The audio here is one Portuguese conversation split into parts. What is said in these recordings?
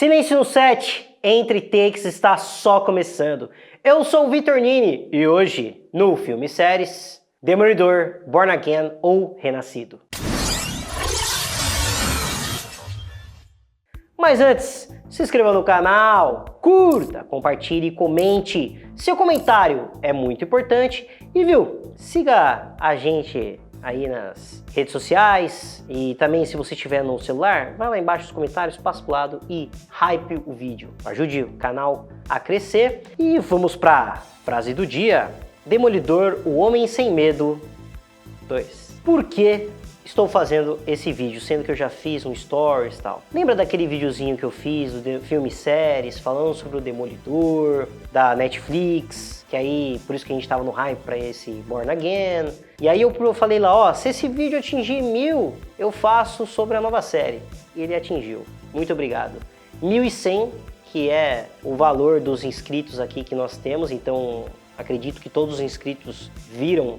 Silêncio no set, Entre Takes está só começando. Eu sou o Vitor Nini e hoje, no Filme Séries, Demolidor, Born Again ou Renascido. Mas antes, se inscreva no canal, curta, compartilhe e comente. Seu comentário é muito importante e siga a gente aí nas redes sociais e também se você estiver no celular, vai lá embaixo nos comentários, passa pro lado e hype o vídeo. Ajude o canal a crescer e vamos pra frase do dia. Demolidor, o Homem Sem Medo 2. Por que estou fazendo esse vídeo, sendo que eu já fiz um stories e tal? Lembra daquele videozinho que eu fiz do filme séries, falando sobre o Demolidor, da Netflix, que aí, por isso que a gente tava no hype pra esse Born Again. E aí eu falei lá, ó, se esse vídeo atingir 1000, eu faço sobre a nova série. E ele atingiu. Muito obrigado. 1100, que é o valor dos inscritos aqui que nós temos, então acredito que todos os inscritos viram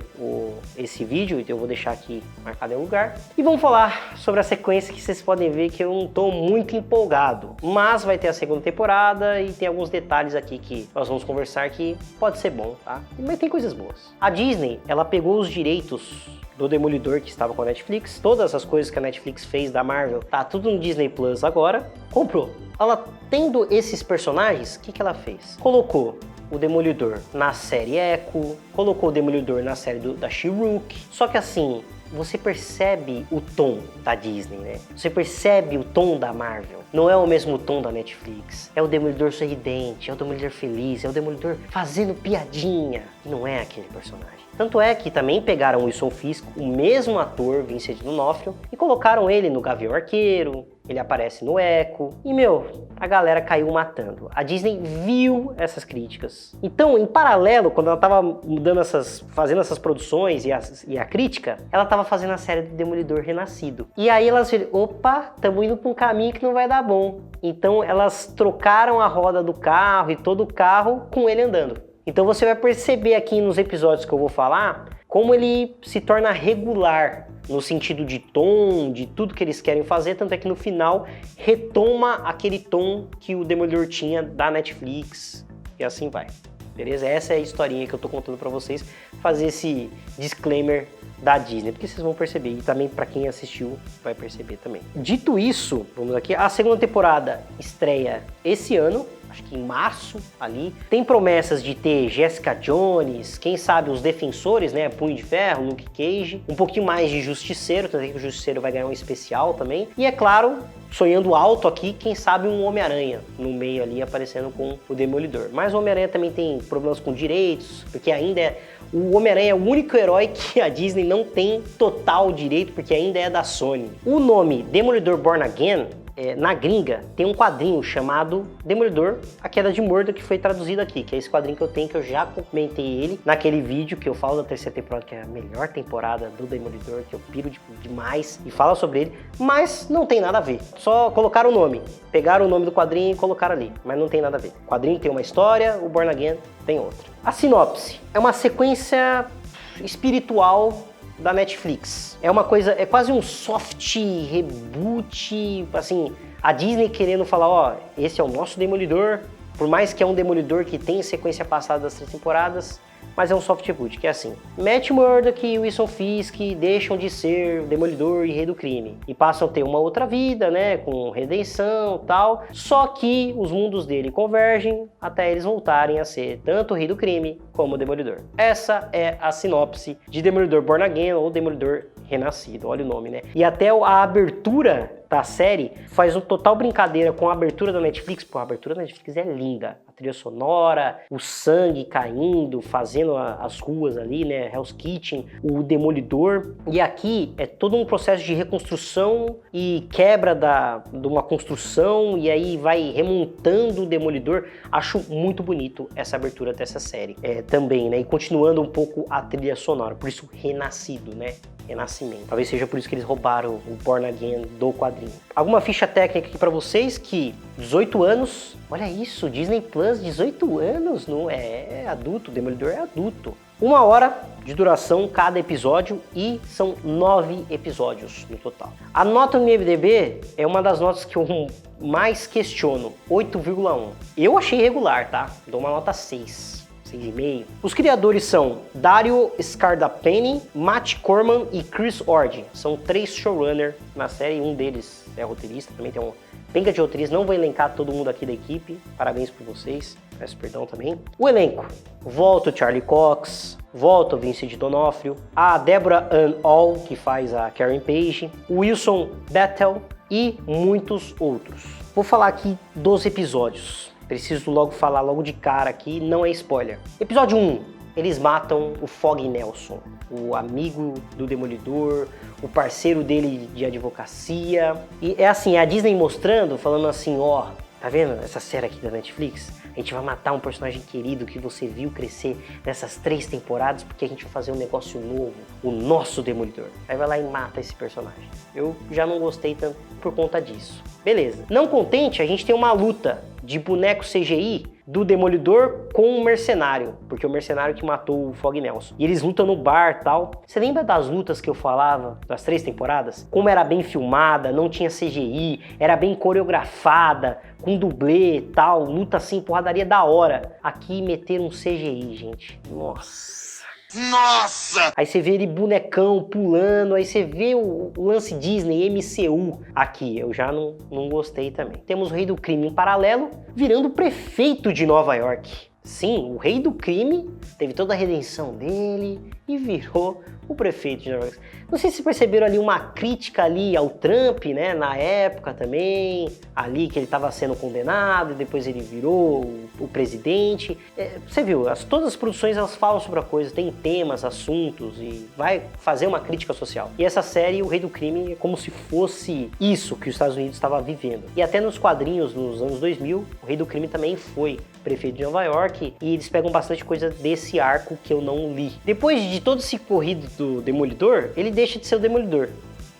esse vídeo, então eu vou deixar aqui marcado em algum lugar. E vamos falar sobre a sequência que vocês podem ver que eu não estou muito empolgado. Mas vai ter a segunda temporada e tem alguns detalhes aqui que nós vamos conversar que pode ser bom, tá? Mas tem coisas boas. A Disney, ela pegou os direitos do Demolidor que estava com a Netflix, todas as coisas que a Netflix fez da Marvel, tá tudo no Disney Plus agora, comprou. Ela tendo esses personagens, o que ela fez? Colocou o Demolidor na série Echo, colocou o Demolidor na série da She-Hulk, só que assim, você percebe o tom da Disney, né? Você percebe o tom da Marvel. Não é o mesmo tom da Netflix. É o Demolidor sorridente, é o Demolidor feliz, é o Demolidor fazendo piadinha. Não é aquele personagem. Tanto é que também pegaram o Wilson Fisk, o mesmo ator, Vincent D'Onofrio, e colocaram ele no Gavião Arqueiro, ele aparece no Echo, e a galera caiu matando. A Disney viu essas críticas. Então, em paralelo, quando ela tava fazendo essas produções e a crítica, ela tava fazendo a série do Demolidor Renascido. E aí elas viram, opa, estamos indo para um caminho que não vai dar bom. Então elas trocaram a roda do carro e todo o carro com ele andando. Então você vai perceber aqui nos episódios que eu vou falar como ele se torna regular no sentido de tom, de tudo que eles querem fazer, tanto é que no final retoma aquele tom que o Demolidor tinha da Netflix e assim vai. Beleza? Essa é a historinha que eu tô contando pra vocês, fazer esse disclaimer da Disney, porque vocês vão perceber, e também pra quem assistiu vai perceber também. Dito isso, vamos aqui, a segunda temporada estreia esse ano, acho que em março ali. Tem promessas de ter Jessica Jones, quem sabe os Defensores, né, Punho de Ferro, Luke Cage, um pouquinho mais de Justiceiro, tanto é que o Justiceiro vai ganhar um especial também. E é claro, sonhando alto aqui, quem sabe um Homem-Aranha no meio ali aparecendo com o Demolidor. Mas o Homem-Aranha também tem problemas com direitos, porque ainda o Homem-Aranha é o único herói que a Disney não tem total direito, porque ainda é da Sony. O nome Demolidor Born Again, na gringa, tem um quadrinho chamado Demolidor, A Queda de Murdoch, que foi traduzido aqui, que é esse quadrinho que eu tenho, que eu já comentei ele naquele vídeo que eu falo da terceira temporada, que é a melhor temporada do Demolidor, que eu piro demais e falo sobre ele, mas não tem nada a ver. Só colocaram o nome, pegaram o nome do quadrinho e colocaram ali, mas não tem nada a ver. O quadrinho tem uma história, o Born Again tem outra. A sinopse é uma sequência espiritual da Netflix. É uma coisa, é quase um soft reboot, assim, a Disney querendo falar, ó, esse é o nosso Demolidor, por mais que é um Demolidor que tem sequência passada das 3 temporadas, mas é um soft reboot, que é assim, Matt Murdock e Wilson Fisk deixam de ser o Demolidor e Rei do Crime, e passam a ter uma outra vida, né, com redenção e tal, só que os mundos dele convergem até eles voltarem a ser tanto o Rei do Crime como o Demolidor. Essa é a sinopse de Demolidor Born Again ou Demolidor Renascido, olha o nome, né? E até a abertura da série faz uma total brincadeira com a abertura da Netflix. Pô, a abertura da Netflix é linda. A trilha sonora, o sangue caindo, fazendo as ruas ali, né? Hell's Kitchen, o Demolidor. E aqui é todo um processo de reconstrução e quebra de uma construção e aí vai remontando o Demolidor. Acho muito bonito essa abertura dessa série também, né? E continuando um pouco a trilha sonora, por isso Renascido, né? Renascimento. Talvez seja por isso que eles roubaram o Born Again do quadrinho. Alguma ficha técnica aqui pra vocês que 18 anos, olha isso, Disney Plus, 18 anos, não é adulto, o Demolidor é adulto. 1 hora de duração cada episódio e são 9 episódios no total. A nota no IMDb é uma das notas que eu mais questiono, 8,1. Eu achei regular, tá? Dou uma nota 6. 6,5. Os criadores são Dario Scardapani, Matt Corman e Chris Ord. São 3 showrunners na série, um deles é roteirista, também tem um penca de roteiristas. Não vou elencar todo mundo aqui da equipe, parabéns por vocês, peço perdão também. O elenco, volta o Charlie Cox, volta o Vincent D'Onofrio, a Deborah Ann All, que faz a Karen Page, o Wilson Bethel e muitos outros. Vou falar aqui dos episódios. Preciso logo falar logo de cara aqui, não é spoiler. Episódio 1, eles matam o Fog Nelson, o amigo do Demolidor, o parceiro dele de advocacia. E é assim, a Disney mostrando, falando assim, ó, tá vendo essa série aqui da Netflix? A gente vai matar um personagem querido que você viu crescer nessas 3 temporadas porque a gente vai fazer um negócio novo, o nosso Demolidor. Aí vai lá e mata esse personagem. Eu já não gostei tanto por conta disso. Beleza. Não contente, a gente tem uma luta de boneco CGI do Demolidor com um mercenário, porque o mercenário que matou o Fog Nelson. E eles lutam no bar e tal. Você lembra das lutas que eu falava das 3 temporadas? Como era bem filmada, não tinha CGI, era bem coreografada, com dublê e tal, luta assim, porradaria da hora. Aqui meteram um CGI, gente. Nossa! Aí você vê ele bonecão pulando, aí você vê o lance Disney, MCU aqui. Eu já não gostei também. Temos o Rei do Crime em paralelo, virando prefeito de Nova York. Sim, o Rei do Crime teve toda a redenção dele e virou o prefeito de Nova York. Não sei se perceberam ali uma crítica ali ao Trump, né, na época também, ali que ele estava sendo condenado e depois ele virou o presidente. Você viu, todas as produções elas falam sobre a coisa, tem temas, assuntos e vai fazer uma crítica social. E essa série, o Rei do Crime, é como se fosse isso que os Estados Unidos estava vivendo. E até nos quadrinhos, nos anos 2000, o Rei do Crime também foi prefeito de Nova York e eles pegam bastante coisa desse arco que eu não li. Depois de todo esse corrido do Demolidor, ele deixa de ser o Demolidor.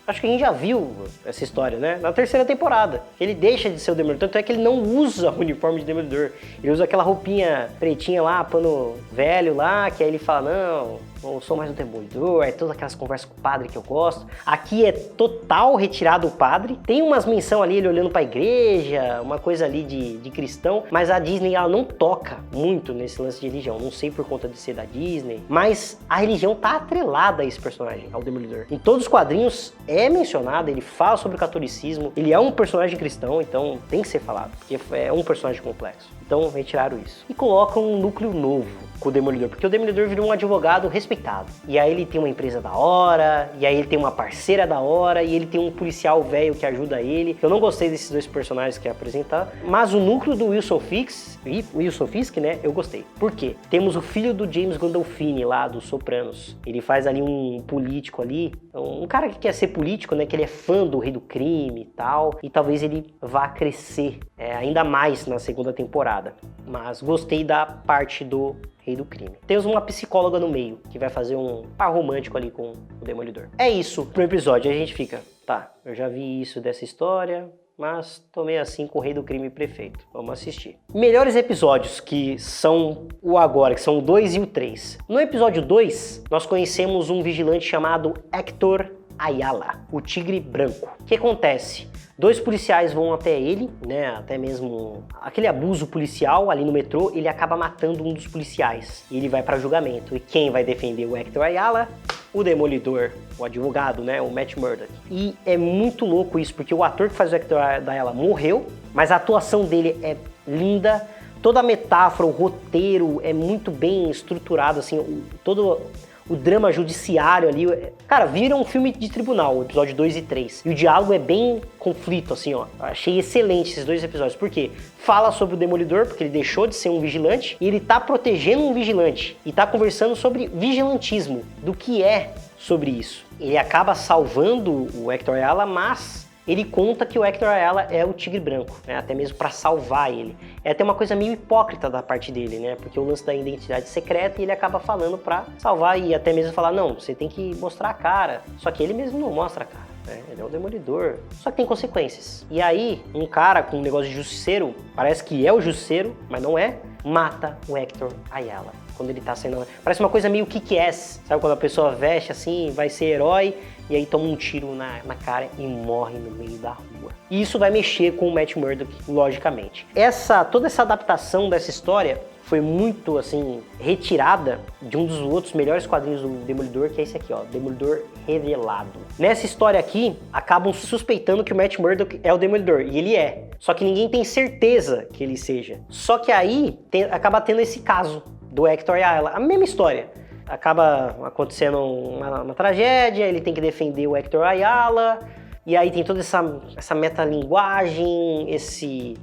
Acho que a gente já viu essa história, né? Na 3ª temporada. Ele deixa de ser o Demolidor, tanto é que ele não usa o uniforme de Demolidor. Ele usa aquela roupinha pretinha lá, pano velho lá, que aí ele fala, não sou mais o Demolidor, é todas aquelas conversas com o padre que eu gosto. Aqui é total retirado o padre. Tem umas menção ali, ele olhando pra igreja, uma coisa ali de cristão, mas a Disney, ela não toca muito nesse lance de religião. Não sei por conta de ser da Disney, mas a religião tá atrelada a esse personagem, ao Demolidor. Em todos os quadrinhos é mencionado, ele fala sobre o catolicismo, ele é um personagem cristão, então tem que ser falado, porque é um personagem complexo. Então retiraram isso. E colocam um núcleo novo com o Demolidor, porque o Demolidor virou um advogado respeitado. E aí ele tem uma empresa da hora, e aí ele tem uma parceira da hora, e ele tem um policial velho que ajuda ele. Eu não gostei desses 2 personagens que ia apresentar, mas o núcleo do Wilson Fisk, né, eu gostei. Por quê? Temos o filho do James Gandolfini lá, dos Sopranos. Ele faz ali um político ali, um cara que quer ser político, né, que ele é fã do Rei do Crime e tal, e talvez ele vá crescer ainda mais na 2ª temporada. Mas gostei da parte do Rei do Crime. Temos uma psicóloga no meio, que vai fazer um par romântico ali com o Demolidor. É isso pro episódio, aí a gente fica, tá, eu já vi isso dessa história, mas tomei assim com o Rei do Crime prefeito. Vamos assistir. Melhores episódios, que são o agora, que são o 2 e o 3. No episódio 2, nós conhecemos um vigilante chamado Hector Ayala, o Tigre Branco. O que acontece? 2 policiais vão até ele, né, até mesmo aquele abuso policial ali no metrô, ele acaba matando um dos policiais e ele vai para julgamento. E quem vai defender o Hector Ayala? O Demolidor, o advogado, né, o Matt Murdock. E é muito louco isso, porque o ator que faz o Hector Ayala morreu, mas a atuação dele é linda, toda a metáfora, o roteiro é muito bem estruturado, assim, todo o drama judiciário ali, cara, vira um filme de tribunal, o episódio 2 e 3. E o diálogo é bem conflito, assim, ó. Achei excelente esses 2 episódios. Por quê? Fala sobre o Demolidor, porque ele deixou de ser um vigilante, e ele tá protegendo um vigilante. E tá conversando sobre vigilantismo, do que é sobre isso. Ele acaba salvando o Hector Ayala, mas ele conta que o Hector Ayala é o Tigre Branco, né? Até mesmo para salvar ele. É até uma coisa meio hipócrita da parte dele, né? Porque o lance da identidade secreta e ele acaba falando para salvar e até mesmo falar, não, você tem que mostrar a cara. Só que ele mesmo não mostra a cara, né? Ele é o Demolidor. Só que tem consequências. E aí, um cara com um negócio de justiceiro, parece que é o justiceiro, mas não é. mata o Hector Ayala. Quando ele tá saindo... Parece uma coisa meio Kick-Ass, sabe? Quando a pessoa veste assim, vai ser herói, e aí toma um tiro na cara e morre no meio da rua. E isso vai mexer com o Matt Murdock, logicamente. Toda essa adaptação dessa história foi muito, assim, retirada de um dos outros melhores quadrinhos do Demolidor, que é esse aqui, ó, Demolidor Revelado. Nessa história aqui, acabam suspeitando que o Matt Murdock é o Demolidor, e ele é. Só que ninguém tem certeza que ele seja. Só que aí, acaba tendo esse caso do Hector Ayala, a mesma história. Acaba acontecendo uma tragédia, ele tem que defender o Hector Ayala, e aí tem toda essa metalinguagem,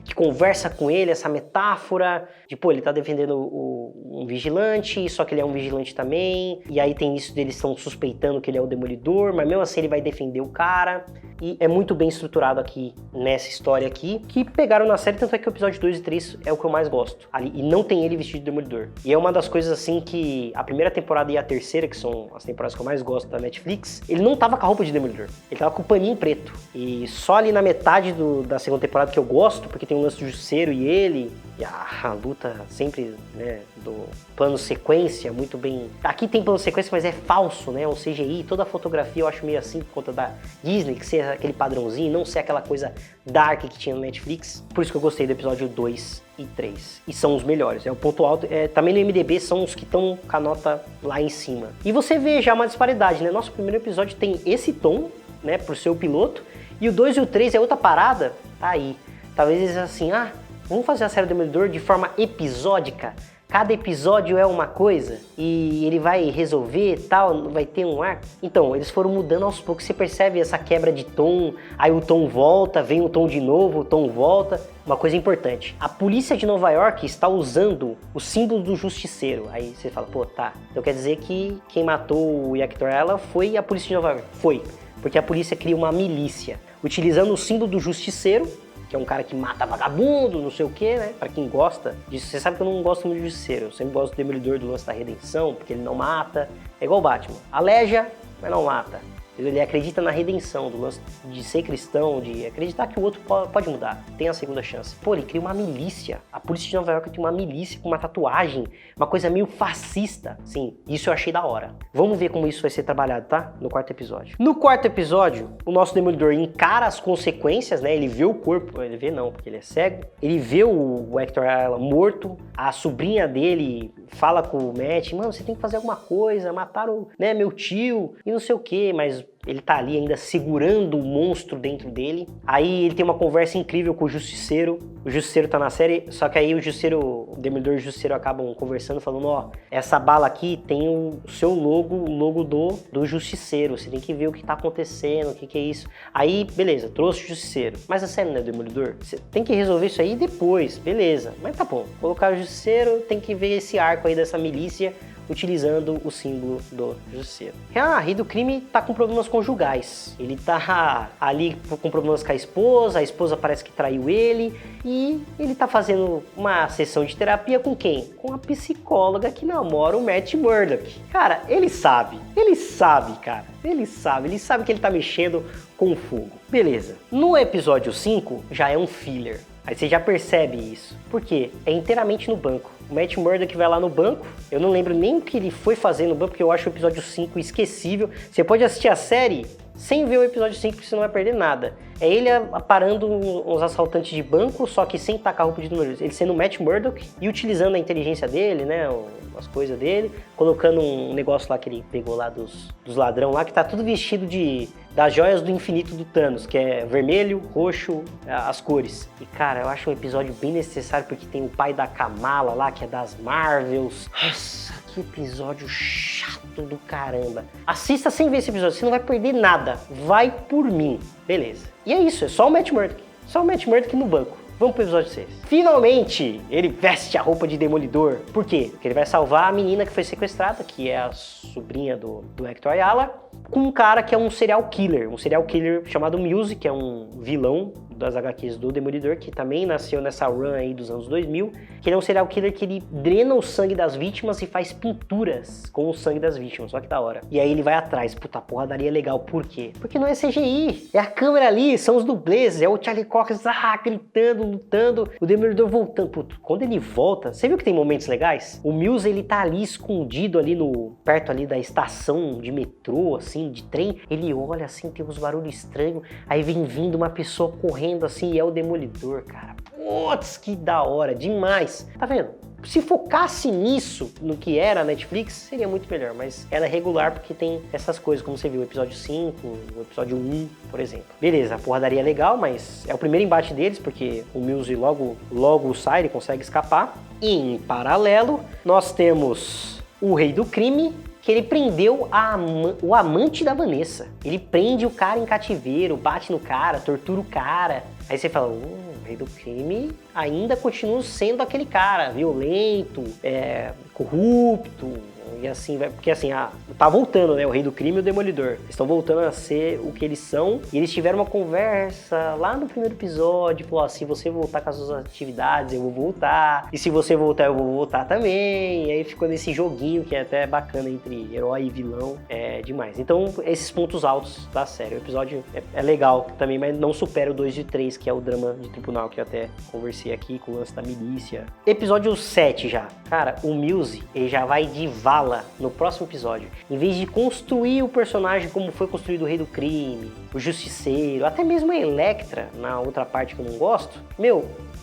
que conversa com ele, essa metáfora de, pô, ele tá defendendo um vigilante, só que ele é um vigilante também, e aí tem isso deles estão suspeitando que ele é o Demolidor, mas mesmo assim ele vai defender o cara, e é muito bem estruturado aqui, nessa história aqui, que pegaram na série, tanto é que o episódio 2 e 3 é o que eu mais gosto, ali, e não tem ele vestido de Demolidor. E é uma das coisas assim que a primeira temporada e a terceira, que são as temporadas que eu mais gosto da Netflix, ele não tava com a roupa de Demolidor, ele tava com o paninho preto. E só ali na metade da segunda temporada que eu gosto, porque tem o lance do Justiceiro e ele, e a luta sempre, né, do plano sequência, muito bem... Aqui tem plano sequência, mas é falso, né, o CGI, toda a fotografia eu acho meio assim por conta da Disney, que ser aquele padrãozinho, não ser aquela coisa dark que tinha no Netflix. Por isso que eu gostei do episódio 2 e 3. E são os melhores, é o ponto alto. Também no MDB são os que estão com a nota lá em cima. E você vê já uma disparidade, né, nosso primeiro episódio tem esse tom, né, por ser o piloto, e o 2 e o 3 é outra parada, tá aí. Talvez eles assim, vamos fazer a série do Demolidor de forma episódica, cada episódio é uma coisa, e ele vai resolver tal, vai ter um arco. Então, eles foram mudando aos poucos, você percebe essa quebra de tom, aí o tom volta, vem o tom de novo, o tom volta. Uma coisa importante, a polícia de Nova York está usando o símbolo do Justiceiro. Aí você fala, pô, tá, então quer dizer que quem matou o Hector Ayala foi a polícia de Nova York? Foi. Porque a polícia cria uma milícia, utilizando o símbolo do Justiceiro, que é um cara que mata vagabundo, não sei o que, né? Pra quem gosta disso, você sabe que eu não gosto muito de Justiceiro, eu sempre gosto do Demolidor do lance da redenção, porque ele não mata, é igual o Batman, aleja, mas não mata. Ele acredita na redenção, do lance de ser cristão, de acreditar que o outro pode mudar, tem a segunda chance. Pô, ele cria uma milícia. A polícia de Nova York tem uma milícia com uma tatuagem, uma coisa meio fascista. Sim, isso eu achei da hora. Vamos ver como isso vai ser trabalhado, tá? No quarto episódio. No quarto episódio, o nosso Demolidor encara as consequências, né? Ele vê o corpo, ele vê não, porque ele é cego. Ele vê o Hector Ayala morto, a sobrinha dele fala com o Matt, mano, você tem que fazer alguma coisa, mataram, né, meu tio, e não sei o que, mas ele tá ali ainda segurando o monstro dentro dele. Aí ele tem uma conversa incrível com o Justiceiro. O Justiceiro tá na série, só que aí o Demolidor e o Justiceiro acabam conversando, falando, ó, essa bala aqui tem o seu logo, o logo do Justiceiro. Você tem que ver o que tá acontecendo, o que é isso. Aí, beleza, trouxe o Justiceiro. Mas a série não é o Demolidor? Você tem que resolver isso aí depois, beleza. Mas tá bom, colocar o Justiceiro, tem que ver esse arco aí dessa milícia, utilizando o símbolo do Justiceiro. A Rei do Crime tá com problemas conjugais. Ele tá ali com problemas com a esposa parece que traiu ele, e ele tá fazendo uma sessão de terapia com quem? Com a psicóloga que namora o Matt Murdock. Cara, ele sabe, cara. Ele sabe que ele tá mexendo com fogo. Beleza. No episódio 5, já é um filler. Aí você já percebe isso. Por quê? É inteiramente no banco. O Matt Murdock vai lá no banco, eu não lembro nem o que ele foi fazer no banco, porque eu acho o episódio 5 esquecível. Você pode assistir a série sem ver o episódio 5, porque você não vai perder nada. É ele parando uns assaltantes de banco, só que sem tacar roupa de números. Ele sendo o Matt Murdock e utilizando a inteligência dele, né, as coisas dele, colocando um negócio lá que ele pegou lá dos ladrão lá, que tá tudo vestido das joias do infinito do Thanos, que é vermelho, roxo, as cores. E cara, eu acho um episódio bem necessário, porque tem o pai da Kamala lá, que é das Marvels. Nossa, que episódio chato do caramba. Assista sem ver esse episódio, você não vai perder nada. Vai por mim. Beleza. E é isso, é só o Matt Murdock. Só o Matt Murdock no banco. Vamos pro episódio 6. Finalmente, ele veste a roupa de Demolidor. Por quê? Porque ele vai salvar a menina que foi sequestrada, que é a sobrinha do Hector Ayala, com um cara que é um serial killer chamado Muse, que é um vilão das HQs do Demolidor, que também nasceu nessa run aí dos anos 2000, que ele é um serial killer que ele drena o sangue das vítimas e faz pinturas com o sangue das vítimas, olha que da hora. E aí ele vai atrás, puta, a porradaria é legal, por quê? Porque não é CGI, é a câmera ali, são os dublês, é o Charlie Cox gritando, lutando, o Demolidor voltando. Puta, quando ele volta, você viu que tem momentos legais? O Mills, ele tá ali escondido ali perto ali da estação de metrô, assim, de trem, ele olha assim, tem uns barulhos estranhos, aí vem vindo uma pessoa correndo assim, e é o Demolidor, cara. Putz, que da hora, demais. Tá vendo? Se focasse nisso, no que era a Netflix, seria muito melhor, mas ela é regular porque tem essas coisas, como você viu, o episódio 5, o episódio 1, por exemplo. Beleza, a porradaria é legal, mas é o primeiro embate deles, porque o Mills logo sai, ele consegue escapar. E em paralelo, nós temos o Rei do Crime, que ele prendeu o amante da Vanessa. Ele prende o cara em cativeiro, bate no cara, tortura o cara. Aí você fala, o Rei do Crime ainda continua sendo aquele cara violento, corrupto, e assim vai, porque assim, tá voltando, né, o Rei do Crime e o Demolidor. Eles estão voltando a ser o que eles são, e eles tiveram uma conversa lá no primeiro episódio, falou, se você voltar com as suas atividades, eu vou voltar, e se você voltar, eu vou voltar também, e aí ficou nesse joguinho que é até bacana entre herói e vilão, é demais. Então, esses pontos altos da série, o episódio é legal também, mas não supera o 2 e 3, que é o drama de tribunal, que eu até conversei aqui com o lance da milícia. Episódio 7 já, cara, o Mills, ele já vai de vala no próximo episódio. Em vez de construir o personagem como foi construído o Rei do Crime, o Justiceiro, até mesmo a Elektra, na outra parte que eu não gosto,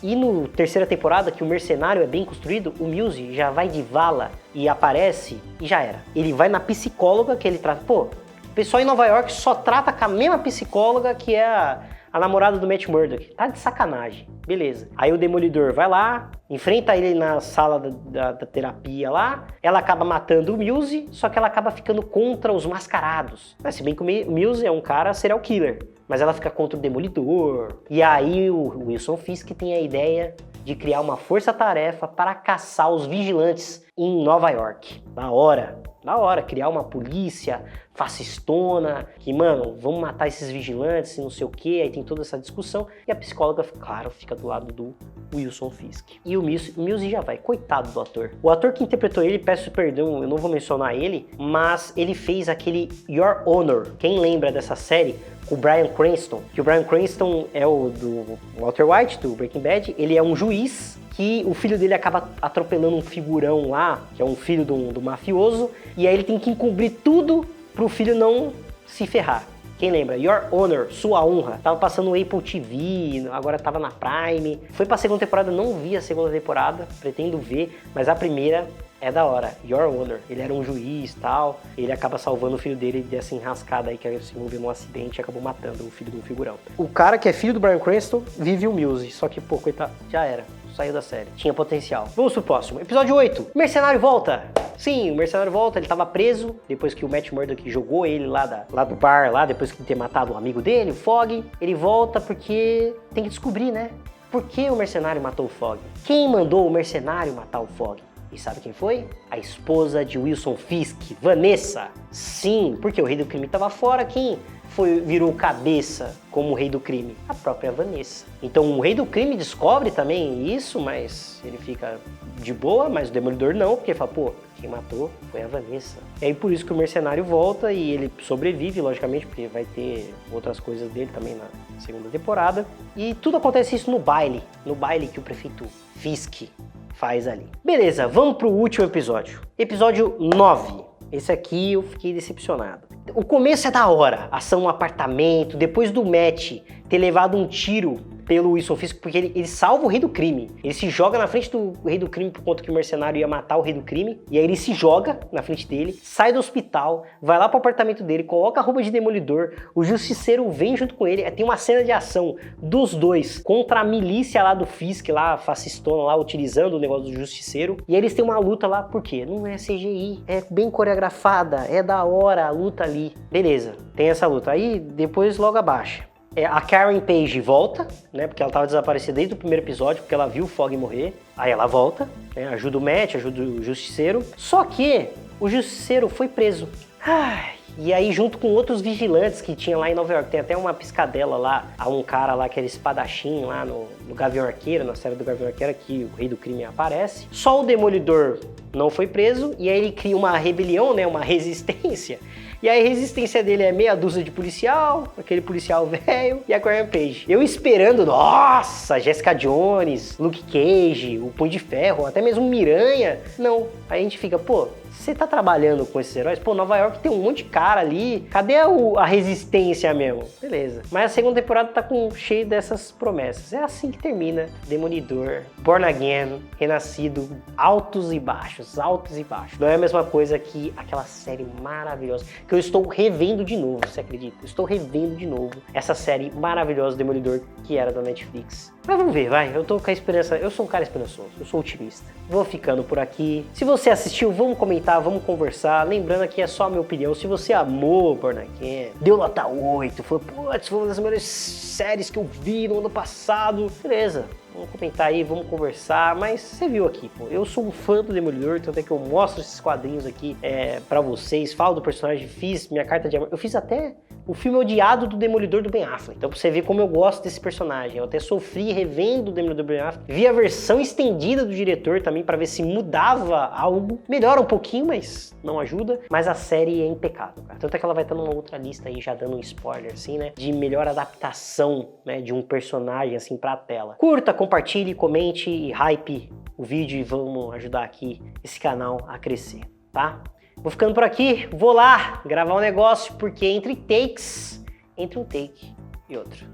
e no terceira temporada, que o mercenário é bem construído, o Mills já vai de vala e aparece e já era. Ele vai na psicóloga que ele trata. Pô, o pessoal em Nova York só trata com a mesma psicóloga que é a namorada do Matt Murdock. Tá de sacanagem. Beleza. Aí o Demolidor vai lá, enfrenta ele na sala da terapia lá, ela acaba matando o Mills, só que ela acaba ficando contra os mascarados. Se bem que o Mills é um cara serial killer, mas ela fica contra o Demolidor. E aí o Wilson Fisk tem a ideia de criar uma força-tarefa para caçar os vigilantes em Nova York. Da hora, criar uma polícia fascistona, que, mano, vamos matar esses vigilantes e não sei o que, aí tem toda essa discussão, e a psicóloga, claro, fica do lado do Wilson Fisk. E o Mills já vai, coitado do ator. O ator que interpretou ele, peço perdão, eu não vou mencionar ele, mas ele fez aquele Your Honor. Quem lembra dessa série? O Bryan Cranston, que o Bryan Cranston é o do Walter White, do Breaking Bad, ele é um juiz que o filho dele acaba atropelando um figurão lá, que é um filho do mafioso, e aí ele tem que encobrir tudo pro filho não se ferrar. Quem lembra? Your Honor, Sua Honra. Tava passando no Apple TV, agora tava na Prime. Foi pra segunda temporada, não vi a segunda temporada, pretendo ver, mas a primeira é da hora. Your Honor. Ele era um juiz e tal, ele acaba salvando o filho dele dessa enrascada aí, que se envolveu num acidente e acabou matando o filho do figurão. O cara que é filho do Bryan Cranston vive o Mills, só que, pô, coitado, já era. Saiu da série. Tinha potencial. Vamos pro próximo. Episódio 8. O mercenário volta. Sim, o mercenário volta. Ele tava preso depois que o Matt Murdock jogou ele lá do bar, lá depois que ter matado um amigo dele, o Fog. Ele volta porque tem que descobrir, né? Por que o mercenário matou o Fog? Quem mandou o mercenário matar o Fog? E sabe quem foi? A esposa de Wilson Fisk, Vanessa. Sim, porque o Rei do Crime tava fora. Quem virou cabeça como o Rei do Crime? A própria Vanessa. Então o Rei do Crime descobre também isso, mas ele fica de boa, mas o Demolidor não, porque ele fala, pô, quem matou foi a Vanessa. E aí por isso que o mercenário volta e ele sobrevive, logicamente, porque vai ter outras coisas dele também na segunda temporada. E tudo acontece isso no baile que o prefeito Fisk faz ali. Beleza, vamos pro último episódio. Episódio 9. Esse aqui eu fiquei decepcionado. O começo é da hora, ação no apartamento, depois do Matt ter levado um tiro pelo Wilson Fisk, porque ele salva o Rei do Crime. Ele se joga na frente do Rei do Crime por conta que o mercenário ia matar o Rei do Crime, e aí ele se joga na frente dele, sai do hospital, vai lá pro apartamento dele, coloca a roupa de Demolidor, o Justiceiro vem junto com ele, tem uma cena de ação dos dois contra a milícia lá do Fisk, lá, fascistona, lá, utilizando o negócio do Justiceiro, e eles têm uma luta lá, por quê? Não é CGI, é bem coreografada, é da hora a luta ali. Beleza, tem essa luta. Aí, depois logo abaixa. A Karen Page volta, né, porque ela estava desaparecida desde o primeiro episódio, porque ela viu o Fog morrer. Aí ela volta, né, ajuda o Matt, ajuda o Justiceiro. Só que o Justiceiro foi preso. Ai, E aí, junto com outros vigilantes que tinha lá em Nova York, tem até uma piscadela lá, a um cara lá que era espadachim lá no Gavião Arqueiro, na série do Gavião Arqueiro, que o Rei do Crime aparece. Só o Demolidor não foi preso, e aí ele cria uma rebelião, né, uma resistência. E aí a resistência dele é meia dúzia de policial, aquele policial velho e a Karen Page. Eu esperando, nossa, Jessica Jones, Luke Cage, o Punho de Ferro, até mesmo Miranha. Não, aí a gente fica, pô, você tá trabalhando com esses heróis? Pô, Nova York tem um monte de cara ali. Cadê a resistência mesmo? Beleza. Mas a segunda temporada tá cheio dessas promessas. É assim que termina Demolidor, Born Again, Renascido, altos e baixos, altos e baixos. Não é a mesma coisa que aquela série maravilhosa que eu estou revendo de novo, você acredita? Eu estou revendo de novo essa série maravilhosa, Demolidor, que era da Netflix. Mas vamos ver, vai. Eu tô com a esperança. Eu sou um cara esperançoso, eu sou otimista. Vou ficando por aqui. Se você assistiu, vamos comentar, vamos conversar. Lembrando que é só a minha opinião. Se você amou Born Again, deu nota 8, falou, putz, foi uma das melhores séries que eu vi no ano passado. Beleza, vamos comentar aí, vamos conversar. Mas você viu aqui, pô, eu sou um fã do Demolidor, tanto é que eu mostro esses quadrinhos aqui pra vocês. Falo do personagem, fiz minha carta de amor. Eu fiz até o filme odiado do Demolidor do Ben Affleck. Então pra você ver como eu gosto desse personagem. Eu até sofri revendo o Demolidor do Ben Affleck. Vi a versão estendida do diretor também pra ver se mudava algo. Melhora um pouquinho, mas não ajuda. Mas a série é impecável, cara. Tanto é que ela vai estar numa outra lista aí, já dando um spoiler, assim, né? De melhor adaptação, né? De um personagem, assim, pra tela. Curta, compartilhe, comente e hype o vídeo e vamos ajudar aqui esse canal a crescer, tá? Vou ficando por aqui, vou lá gravar um negócio, porque entre um take e outro.